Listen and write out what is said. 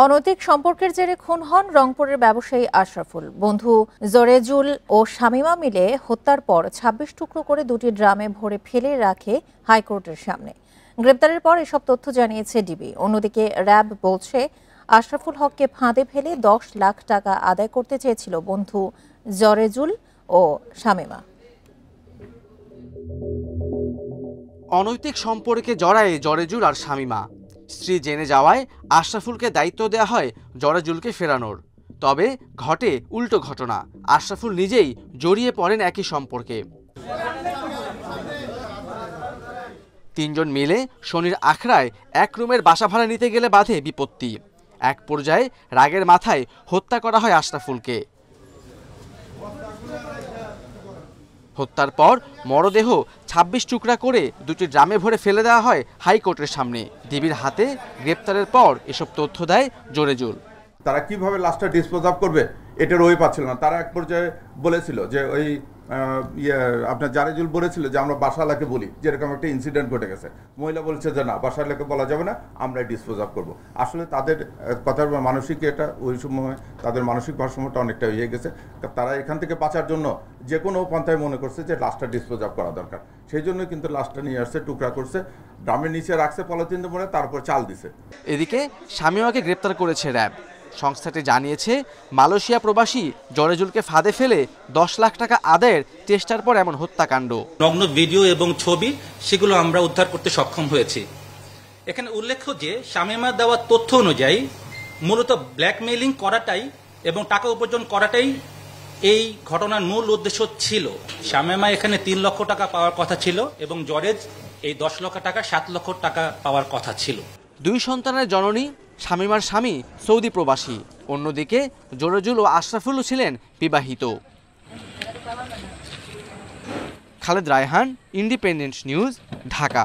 অনৈতিক সম্পর্কের জেরে খুন হন রংপুরের ব্যবসায়ী আশরাফুল। বন্ধু জরেজুল ও শামীমা মিলে হত্যার পর ২৬ টুকরো করে দুটি ড্রামে ভরে ফেলে রাখে হাইকোর্টের সামনে। গ্রেপ্তারের পর এসব তথ্য জানিয়েছে ডিবি। অন্যদিকে র্যাব বলছে, আশরাফুল হককে ফাঁদে ফেলে ১০ লাখ টাকা আদায় করতে চেয়েছিল বন্ধু জরেজুল ও শামীমা। অনৈতিক সম্পর্কে জড়ায় জরেজুল আর শামীমা। স্ত্রী জেনে যাওয়ায় আশরাফুলকে দায়িত্ব দেওয়া হয় জরেজুলকে ফেরানোর। তবে ঘটে উল্টো ঘটনা, আশরাফুল নিজেই জড়িয়ে পড়েন একই সম্পর্কে। তিনজন মিলে শনির আখড়ায় এক রুমের বাসা ভাড়া নিতে গেলে বাধে বিপত্তি। এক পর্যায়ে রাগের মাথায় হত্যা করা হয় আশরাফুলকে। হত্যার পর মরদেহ ২৬ টুকরা করে দুটি ড্রামে ভরে ফেলে দেওয়া হয় হাইকোর্টের সামনে। ডিবির হাতে গ্রেপ্তারের পর এসব তথ্য দেয় জরেজুল। তারা কিভাবে লাশটা ডিসপোজ অফ করবে এটার ওই পাচ্ছিল না। তারা এক পর্যায়ে বলেছিল যে ওই আপনার জরেজুল বলেছিল যে আমরা বাসাওয়ালাকে বলি যে এরকম একটা ইনসিডেন্ট ঘটে গেছে। মহিলা বলছে যে না, বাসাওয়ালাকে বলা যাবে না, আমরা ডিসপোজ অফ করবো। আসলে তাদের কথার মানসিক এটা ওই সময় তাদের মানসিক ভারসাম্যটা অনেকটা ইয়ে গেছে। তারা এখান থেকে বাঁচার জন্য যে কোনো পন্থায় মনে করছে যে লাশটা ডিসপোজ অফ করা দরকার। সেই জন্য কিন্তু লাশটা নিয়ে আসছে, টুকরা করছে, ড্রামের নিচে রাখছে পলিথিনে ভরে, তারপর চাল দিছে। এদিকে শামীমাকে গ্রেপ্তার করেছে র্যাব। সংস্থাটি জানিয়েছে, মালয়েশিয়া প্রবাসী জরেজুলকে ফাঁদে ফেলে ১০ লাখ টাকা আদায়ের চেষ্টার পর এমন হত্যাকাণ্ড। নগ্ন ভিডিও এবং ছবি সেগুলো আমরা উদ্ধার করতে সক্ষম হয়েছি। এখানে উল্লেখ্য যে শামীমার দেওয়া তথ্য অনুযায়ী মূলত ব্ল্যাকমেইলিং করাটাই এবং টাকা উপার্জন করাটাই এই ঘটনার মূল উদ্দেশ্য ছিল। শামীমা এখানে ৩ লক্ষ টাকা পাওয়ার কথা ছিল এবং জরেজ এই ১০ লক্ষ টাকা ৭ লক্ষ টাকা পাওয়ার কথা ছিল। ২ সন্তানের জননী শামীমার স্বামী সৌদি প্রবাসী। অন্যদিকে জরেজুল ও আশরাফুলও ছিলেন বিবাহিত। Khaled Raihan, independent news, Dhaka.